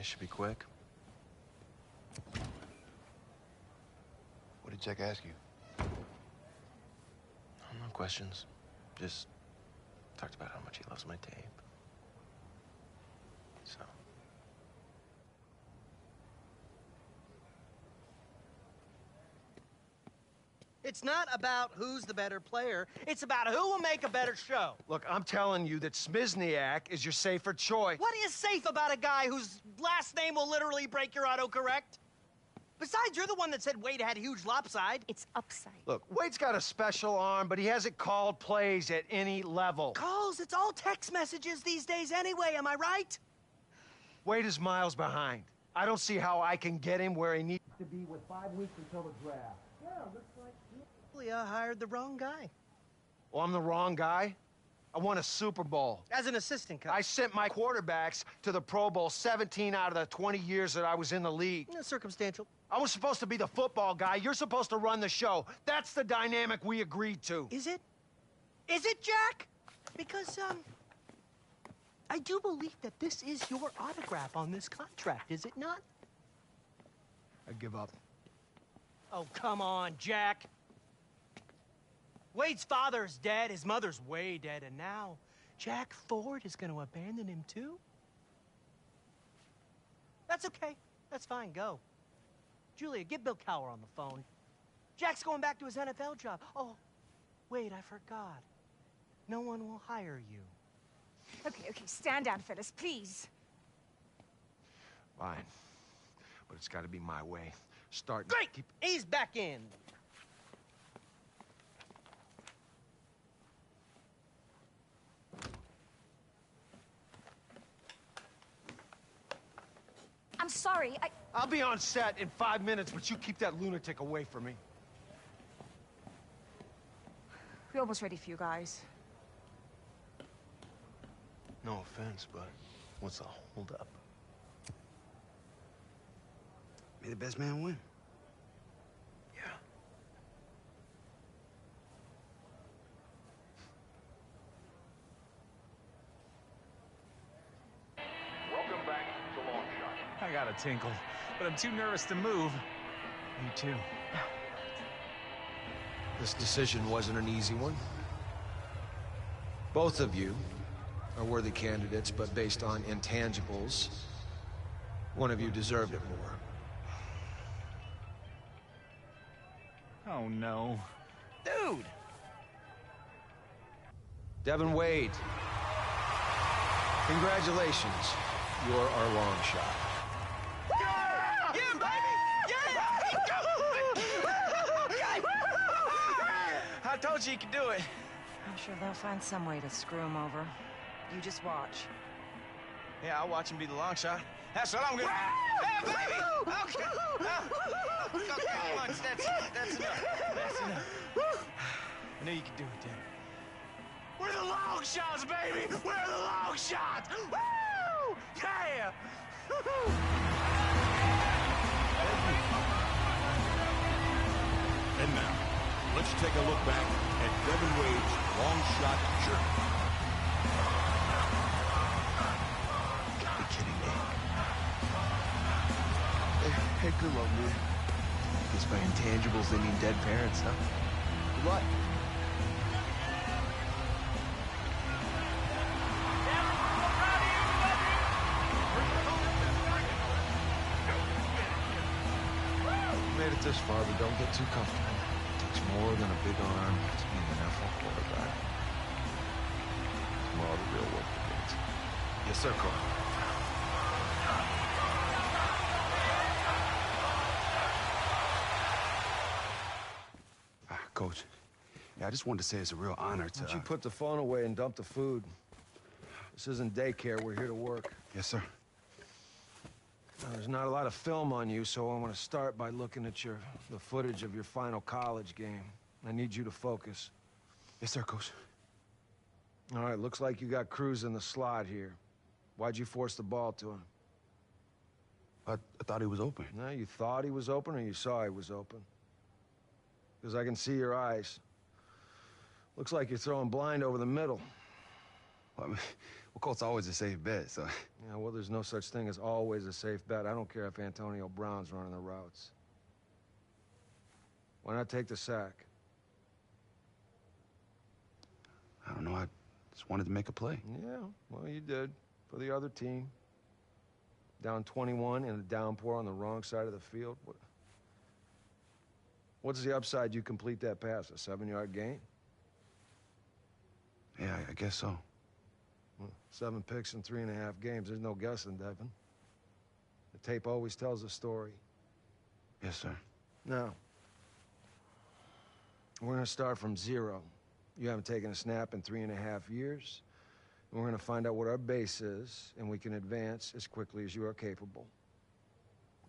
It should be quick. What did Jack ask you? No questions. Just talked about how much he loves my tape. So. It's not about who's the better player. It's about who will make a better show. Look, I'm telling you that Smizniak is your safer choice. What is safe about a guy whose last name will literally break your autocorrect? Besides, you're the one that said Wade had a huge lopside. It's upside. Look, Wade's got a special arm, but he hasn't called plays at any level. Calls, it's all text messages these days anyway, am I right? Wade is miles behind. I don't see how I can get him where he needs to be with 5 weeks until the draft. Yeah, looks like Julia hired the wrong guy. Well, I'm the wrong guy? I won a Super Bowl. As an assistant coach. I sent my quarterbacks to the Pro Bowl 17 out of the 20 years that I was in the league. Circumstantial. I was supposed to be the football guy. You're supposed to run the show. That's the dynamic we agreed to. Is it? Is it, Jack? Because, I do believe that this is your autograph on this contract, is it not? I give up. Oh, come on, Jack. Wade's father's dead, his mother's way dead, and now Jack Ford is going to abandon him too? That's okay. That's fine, go. Julia, get Bill Cowher on the phone. Jack's going back to his NFL job. Oh, wait, I forgot. No one will hire you. Okay, stand down, Phyllis, please. Fine. But it's got to be my way. Start. Great! He's back in. I'm sorry, I'll be on set in 5 minutes, but you keep that lunatic away from me. We're almost ready for you guys. No offense, but what's the holdup? May the best man win. Yeah. Welcome back to LONGSHOT. I got a tinkle, but I'm too nervous to move. Me too. This decision wasn't an easy one. Both of you are worthy candidates, but based on intangibles, one of you deserved it more. Oh, no. Dude! Devin Wade, congratulations. You're our long shot. Yeah, baby! Yeah! I told you could do it. I'm sure they'll find some way to screw him over. You just watch. Yeah, I'll watch him be the long shot. That's what I'm gonna... Hey, baby! Okay. Okay, once. That's enough. That's enough. I knew you could do it, Dan. We're the long shots, baby! We're the long shots! Woo! Yeah! And now, let's take a look back at Devin Wade's long shot journey. Gotta be kidding me. Hey, good luck, dude. Guess by intangibles they mean dead parents, huh? Good luck. Made it this far, but don't get too comfortable. It takes more than a big arm to be an NFL quarterback. Tomorrow the real work begins. Yes, sir, Cole. Coach, yeah, I just wanted to say it's a real honor to... Why don't you put the phone away and dump the food? This isn't daycare. We're here to work. Yes, sir. Now, there's not a lot of film on you, so I want to start by looking at the footage of your final college game. I need you to focus. Yes, sir, Coach. All right, looks like you got Cruz in the slot here. Why'd you force the ball to him? I thought he was open. No, you thought he was open or you saw he was open? Because I can see your eyes. Looks like you're throwing blind over the middle. Well, Colt's always a safe bet, so... Yeah, well, there's no such thing as always a safe bet. I don't care if Antonio Brown's running the routes. Why not take the sack? I don't know, I just wanted to make a play. Yeah, well, you did. For the other team. Down 21 in a downpour on the wrong side of the field. What's the upside you complete that pass? A 7-yard gain? Yeah, I guess so. Well, 7 picks in 3.5 games. There's no guessing, Devin. The tape always tells a story. Yes, sir. Now, we're gonna start from 0. You haven't taken a snap in 3.5 years. And we're gonna find out what our base is, and we can advance as quickly as you are capable.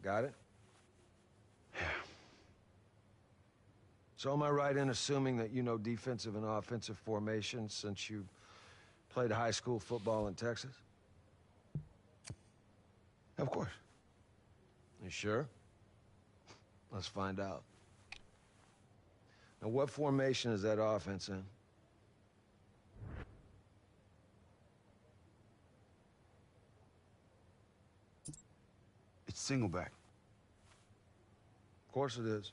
Got it? Yeah. So am I right in assuming that you know defensive and offensive formations since you played high school football in Texas? Of course. You sure? Let's find out. Now, what formation is that offense in? It's single back. Of course it is.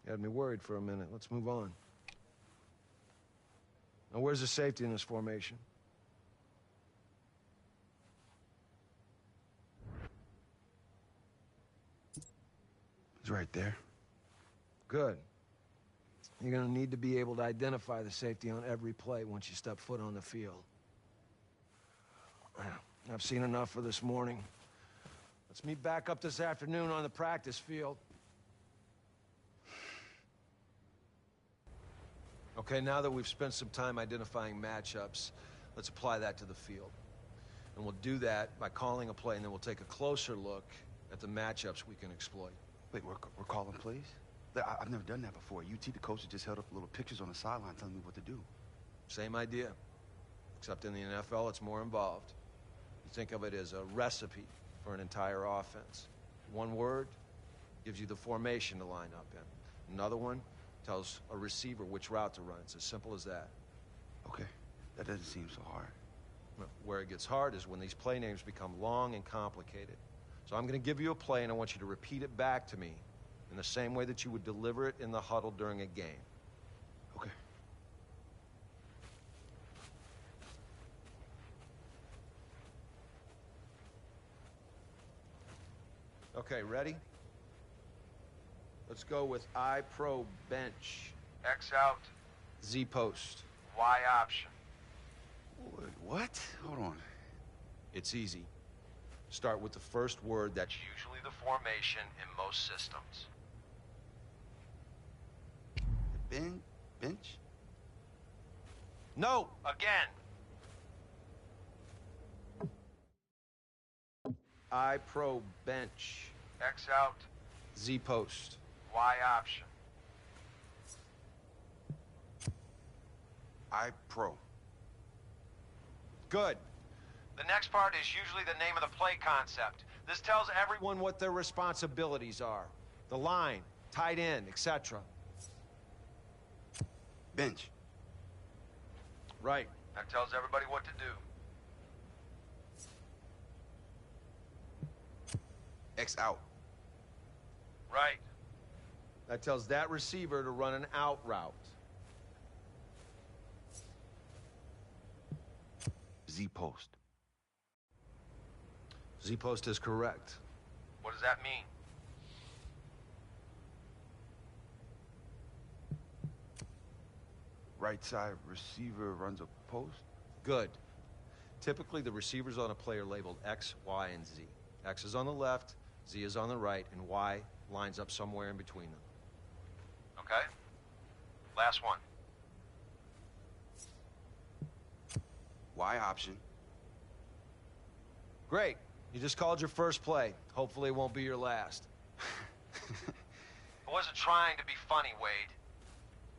You had me worried for a minute. Let's move on. Now, where's the safety in this formation? It's right there. Good. You're gonna need to be able to identify the safety on every play once you step foot on the field. I've seen enough for this morning. Let's meet back up this afternoon on the practice field. Okay, now that we've spent some time identifying matchups, let's apply that to the field. And we'll do that by calling a play, and then we'll take a closer look at the matchups we can exploit. Wait, we're calling plays? I've never done that before. UT, the coach just held up little pictures on the sideline telling me what to do. Same idea, except in the NFL, it's more involved. You think of it as a recipe for an entire offense. One word gives you the formation to line up in. Another one tells a receiver which route to run. It's as simple as that. Okay, that doesn't seem so hard. Where it gets hard is when these play names become long and complicated. So I'm going to give you a play, and I want you to repeat it back to me in the same way that you would deliver it in the huddle during a game. Okay. Okay, ready? Let's go with I pro bench. X out, Z post. Y option. Wait, what? Hold on. It's easy. Start with the first word that's usually the formation in most systems. Bench? No, again. I pro bench. X out, Z post. Y option. I pro. Good. The next part is usually the name of the play concept. This tells everyone what their responsibilities are. The line, tight end, etc. Bench. Right. That tells everybody what to do. X out. Right. That tells that receiver to run an out route. Z post. Z post is correct. What does that mean? Right side receiver runs a post. Good. Typically, the receivers on a play are labeled X, Y, and Z. X is on the left, Z is on the right, and Y lines up somewhere in between them. Okay. Last one. Y option. Great. You just called your first play. Hopefully it won't be your last. I wasn't trying to be funny, Wade.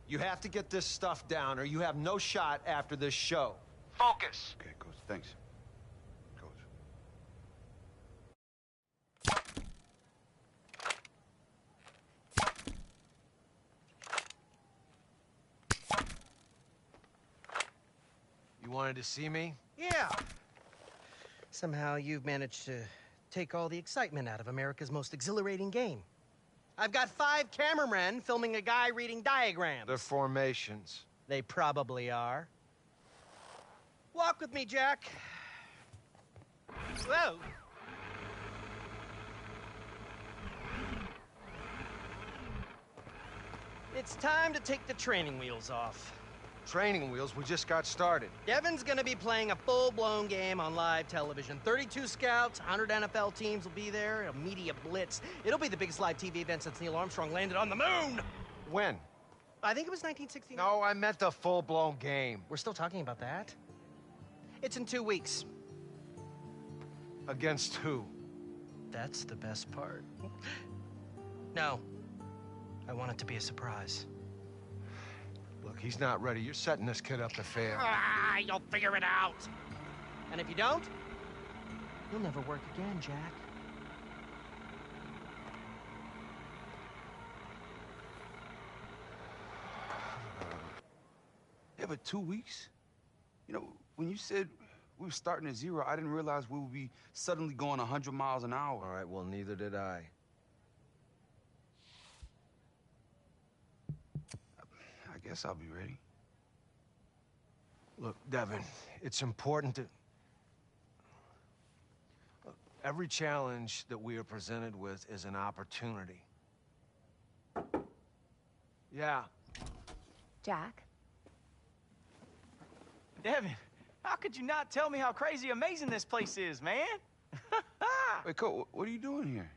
You have to get this stuff down or you have no shot after this show. Focus. Okay, coach. Thanks. Coach. You wanted to see me? Yeah. Somehow you've managed to take all the excitement out of America's most exhilarating game. I've got 5 cameramen filming a guy reading diagrams. They're formations. They probably are. Walk with me, Jack. Whoa. It's time to take the training wheels off. Training wheels, we just got started. Devin's gonna be playing a full-blown game on live television. 32 scouts, 100 NFL teams will be there, a media blitz. It'll be the biggest live TV event since Neil Armstrong landed on the moon! When? I think it was 1969. No, I meant the full-blown game. We're still talking about that? It's in 2 weeks. Against who? That's the best part. No. I want it to be a surprise. Look, he's not ready. You're setting this kid up to fail. Ah, you'll figure it out. And if you don't, you'll never work again, Jack. Yeah, but 2 weeks? You know, when you said we were starting at 0, I didn't realize we would be suddenly going 100 miles an hour. All right, well, neither did I. I guess I'll be ready. Look, Devin, it's important to... Look, every challenge that we are presented with is an opportunity. Yeah. Jack? Devin, how could you not tell me how crazy amazing this place is, man? Wait, Cole, what are you doing here?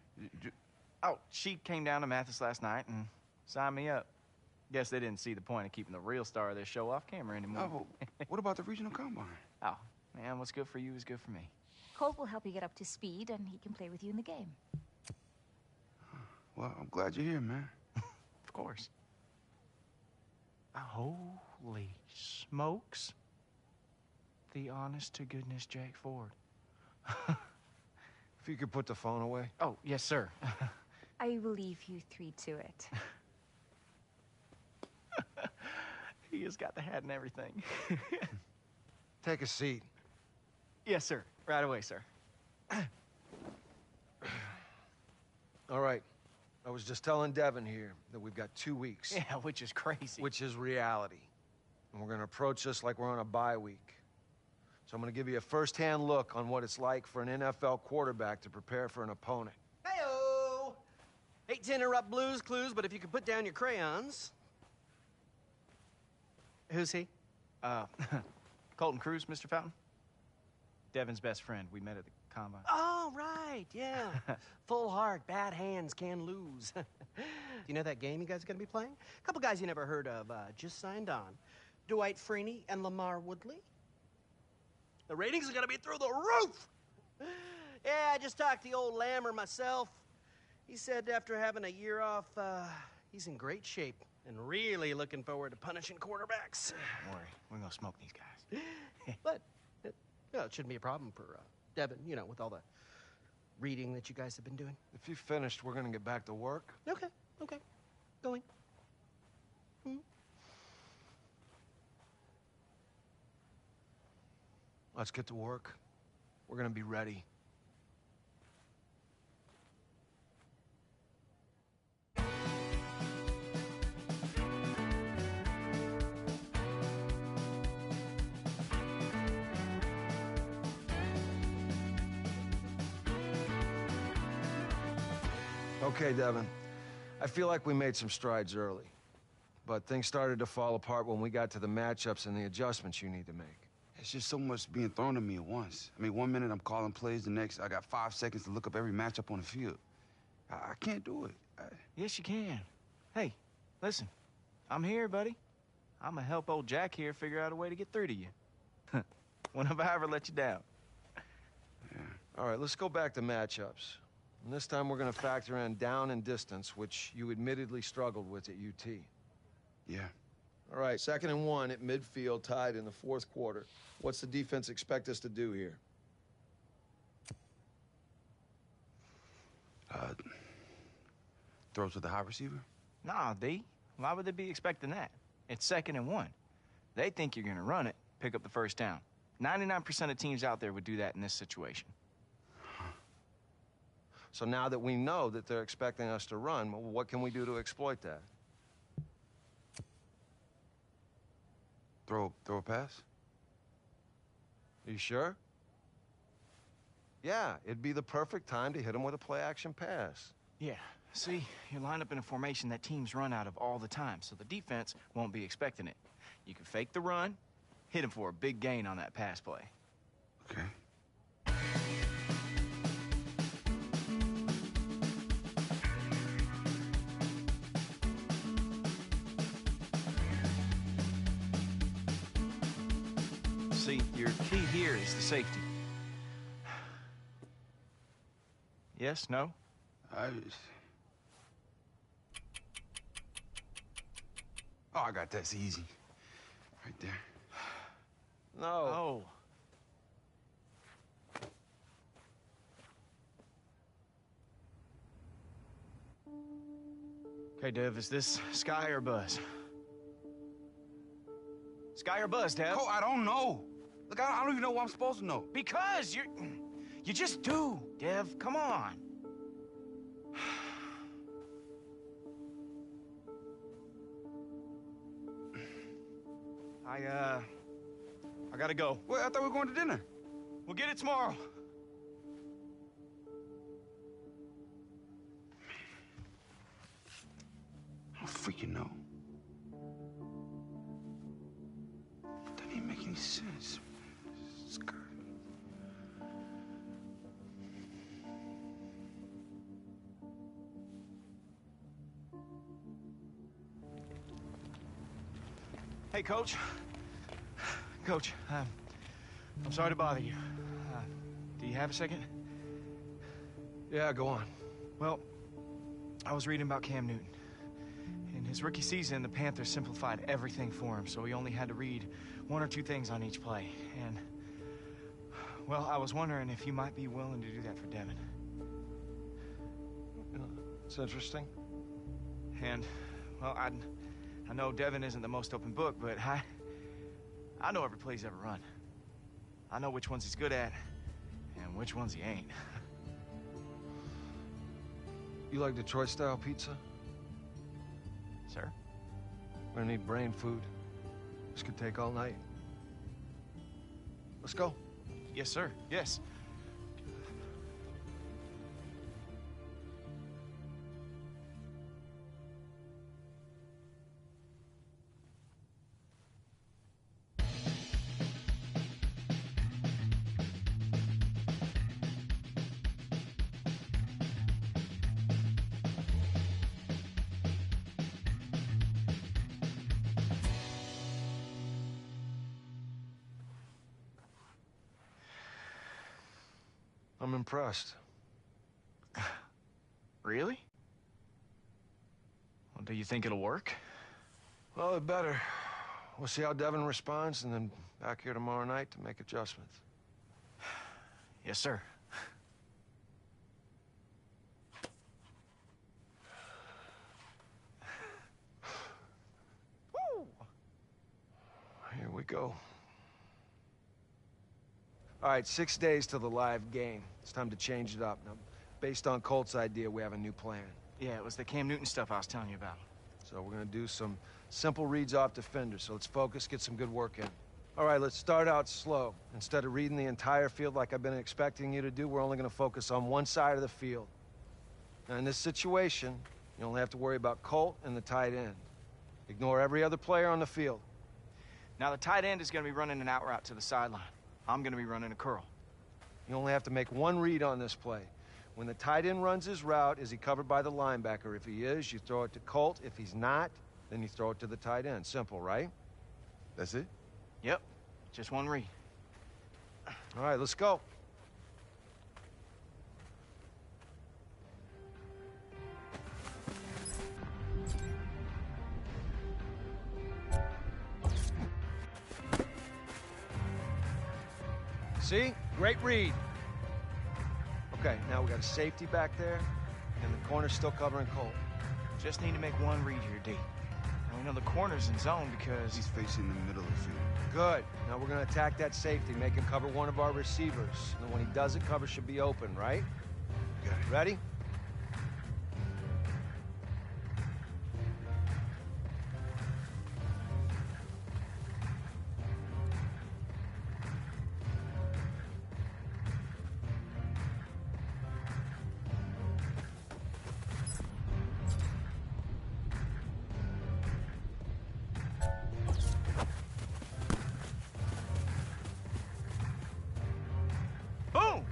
Oh, she came down to Mathis last night and signed me up. Guess they didn't see the point of keeping the real star of their show off camera anymore. Oh, what about the regional combine? Oh, man, what's good for you is good for me. Colt will help you get up to speed, and he can play with you in the game. Well, I'm glad you're here, man. Of course. Holy smokes. The honest-to-goodness Jack Ford. If you could put the phone away. Oh, yes, sir. I will leave you 3 to it. He has got the hat and everything. Take a seat. Yes, sir. Right away, sir. All right. I was just telling Devin here that we've got 2 weeks. Yeah, which is crazy. Which is reality. And we're going to approach this like we're on a bye week. So I'm going to give you a first-hand look on what it's like for an NFL quarterback to prepare for an opponent. Hey-o! Hate to interrupt Blue's Clues, but if you could put down your crayons... Who's he? Colton Cruz, Mr. Fountain. Devin's best friend. We met at the combine. Oh, right, yeah. Full heart, bad hands, can lose. Do you know that game you guys are going to be playing? A couple guys you never heard of just signed on. Dwight Freeney and Lamar Woodley. The ratings are going to be through the roof! Yeah, I just talked to the old Lammer myself. He said after having a year off, he's in great shape and really looking forward to punishing quarterbacks. Don't worry, we're gonna smoke these guys. But, it shouldn't be a problem for Devin, you know, with all the reading that you guys have been doing. If you've finished, we're going to get back to work. Okay, going. Let's get to work. We're going to be ready. Okay, Devin. I feel like we made some strides early. But things started to fall apart when we got to the matchups and the adjustments you need to make. It's just so much being thrown at me at once. I mean, 1 minute I'm calling plays, the next I got 5 seconds to look up every matchup on the field. I can't do it. Yes, you can. Hey, listen, I'm here, buddy. I'm gonna help old Jack here figure out a way to get through to you. When have I ever let you down? Yeah. All right, let's go back to matchups. And this time we're going to factor in down and distance, which you admittedly struggled with at UT. Yeah. All right, 2nd and 1 at midfield, tied in the 4th quarter. What's the defense expect us to do here? Throw to the high receiver? Nah, D. Why would they be expecting that? It's 2nd and 1. They think you're gonna run it, pick up the first down. 99% of teams out there would do that in this situation. So now that we know that they're expecting us to run, well, what can we do to exploit that? Throw a pass? Are you sure? Yeah, it'd be the perfect time to hit them with a play-action pass. Yeah, see, you're lined up in a formation that teams run out of all the time, so the defense won't be expecting it. You can fake the run, hit him for a big gain on that pass play. Okay. See, your key here is the safety. Yes, no? Oh, I got that's easy. Right there. No. Oh. Okay, Dev, is this Sky or Buzz? Sky or Buzz, Dev? Oh, I don't know. Look, I don't even know what I'm supposed to know. Because you just do, Dev. Come on. I gotta go. Well, I thought we were going to dinner. We'll get it tomorrow. I don't freaking know. Doesn't even make any sense. Sky. Hey, Coach. Coach, I'm sorry to bother you. Do you have a second? Yeah, go on. Well, I was reading about Cam Newton. In his rookie season, the Panthers simplified everything for him, so he only had to read 1 or 2 things on each play. And, well, I was wondering if you might be willing to do that for Devin. It's interesting. And, well, I know Devin isn't the most open book, but I know every play he's ever run. I know which ones he's good at and which ones he ain't. You like Detroit-style pizza? Sir? We're gonna need brain food. This could take all night. Let's go. Yes, sir. Yes. I'm impressed. Really? Well, do you think it'll work? Well, it better. We'll see how Devin responds, and then back here tomorrow night to make adjustments. Yes, sir. Woo! Here we go. All right, 6 days till the live game. It's time to change it up. Now, based on Colt's idea, we have a new plan. Yeah, it was the Cam Newton stuff I was telling you about. So we're gonna do some simple reads off defenders. So let's focus, get some good work in. All right, let's start out slow. Instead of reading the entire field like I've been expecting you to do, we're only gonna focus on one side of the field. Now, in this situation, you only have to worry about Colt and the tight end. Ignore every other player on the field. Now, the tight end is going to be running an out route to the sideline. I'm going to be running a curl. You only have to make one read on this play. When the tight end runs his route, is he covered by the linebacker? If he is, you throw it to Colt. If he's not, then you throw it to the tight end. Simple, right? That's it? Yep, just one read. All right, let's go. See? Great read. Okay, now we got a safety back there, and the corner's still covering Colt. Just need to make one read here, D. And we know the corner's in zone because He's facing the middle of the field. Good. Now we're gonna attack that safety, make him cover one of our receivers. And when he does it, cover should be open, right? Got it. Ready? boom!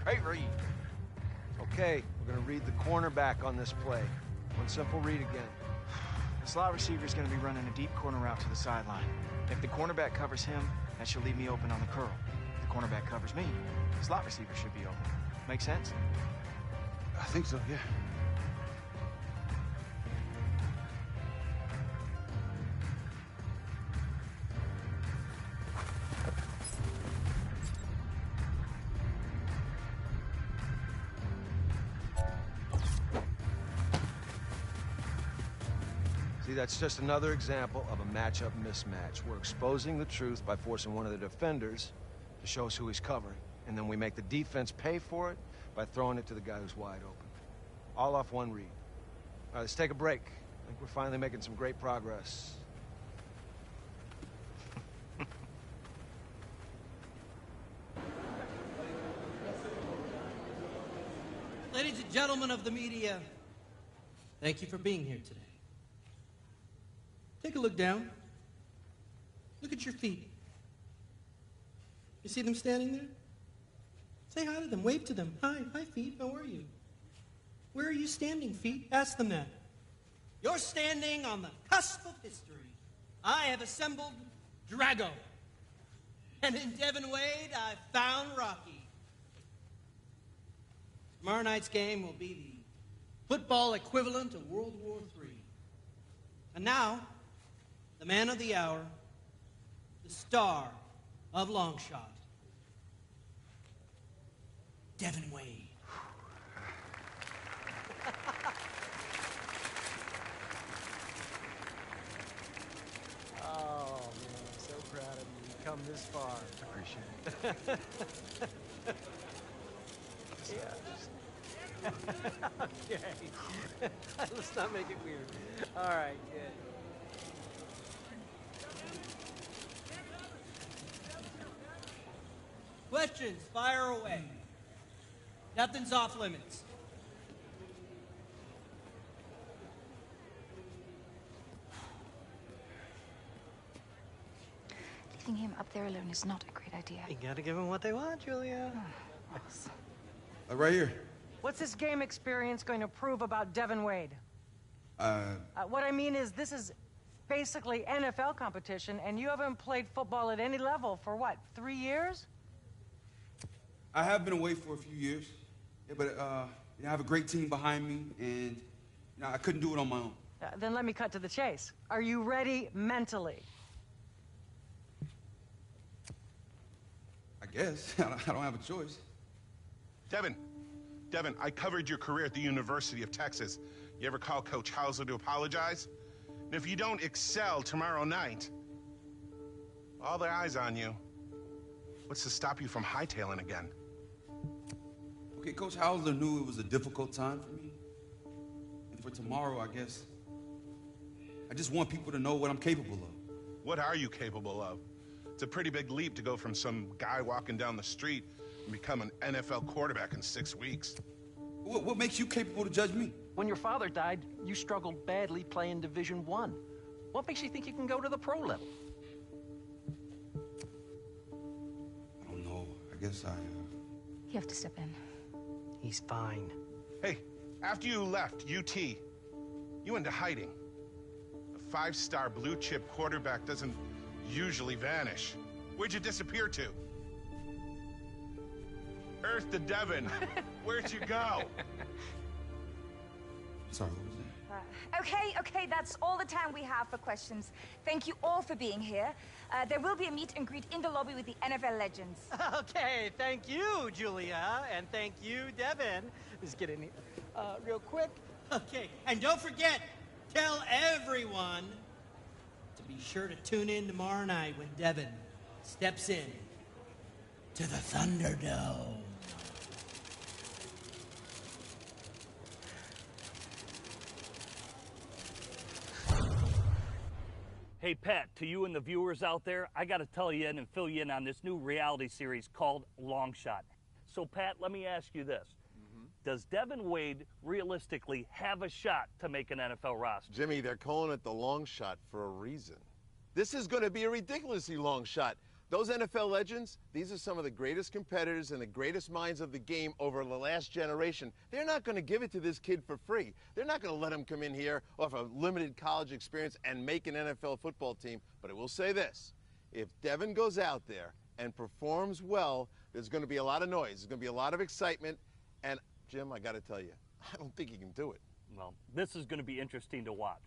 Great read. Okay, we're gonna read the cornerback on this play. One simple read again. The slot receiver's gonna be running a deep corner route to the sideline. If the cornerback covers him, that should leave me open on the curl. If the cornerback covers me, the slot receiver should be open. Make sense? I think so, yeah. See, that's just another example of a matchup mismatch. We're exposing the truth by forcing one of the defenders to show us who he's covering. And then we make the defense pay for it by throwing it to the guy who's wide open. All off one read. All right, let's take a break. I think we're finally making some great progress. Ladies and gentlemen of the media, thank you for being here today. Take a look down. Look at your feet. You see them standing there? Say hi to them. Wave to them. Hi, feet. How are you? Where are you standing, feet? Ask them that. You're standing on the cusp of history. I have assembled Drago. And in Devin Wade, I found Rocky. Tomorrow night's game will be the football equivalent of World War III. And now, the man of the hour, the star of LONGSHOT, Devin Wade. Oh, man, I'm so proud of you. You've come this far. Appreciate it. Yeah. Okay. Let's not make it weird. All right, good. Questions, fire away. Nothing's off limits. Leaving him up there alone is not a great idea. You gotta give them what they want, Julia. Ross. Right here. What's this game experience going to prove about Devin Wade? What I mean is, this is basically NFL competition, and you haven't played football at any level for what, 3 years? I have been away for a few years, yeah, but I have a great team behind me, and I couldn't do it on my own. Then let me cut to the chase. Are you ready mentally? I guess. I don't have a choice. Devin, I covered your career at the University of Texas. You ever call Coach Hauser to apologize? And if you don't excel tomorrow night, all their eyes on you, what's to stop you from hightailing again? Okay, Coach Hauser knew it was a difficult time for me. And for tomorrow, I guess, I just want people to know what I'm capable of. What are you capable of? It's a pretty big leap to go from some guy walking down the street and become an NFL quarterback in 6 weeks. What makes you capable to judge me? When your father died, you struggled badly playing Division I. What makes you think you can go to the pro level? I don't know. I guess You have to step in. He's fine. Hey, after you left UT, you went into hiding. A 5-star blue-chip quarterback doesn't usually vanish. Where'd you disappear to? Earth to Devin. Where'd you go? Sorry, what was that? Okay, that's all the time we have for questions. Thank you all for being here. There will be a meet and greet in the lobby with the NFL legends. Okay, thank you, Julia, and thank you, Devin. Let's get in here real quick. Okay, and don't forget, tell everyone to be sure to tune in tomorrow night when Devin steps in to the Thunderdome. Hey, Pat, to you and the viewers out there, I got to tell you and fill you in on this new reality series called LONGSHOT. So, Pat, let me ask you this. Does Devin Wade realistically have a shot to make an NFL roster? Jimmy, they're calling it the long shot for a reason. This is going to be a ridiculously long shot. Those NFL legends, these are some of the greatest competitors and the greatest minds of the game over the last generation. They're not going to give it to this kid for free. They're not going to let him come in here off a limited college experience and make an NFL football team. But I will say this, if Devin goes out there and performs well, there's going to be a lot of noise. There's going to be a lot of excitement. And, Jim, I got to tell you, I don't think he can do it. Well, this is going to be interesting to watch.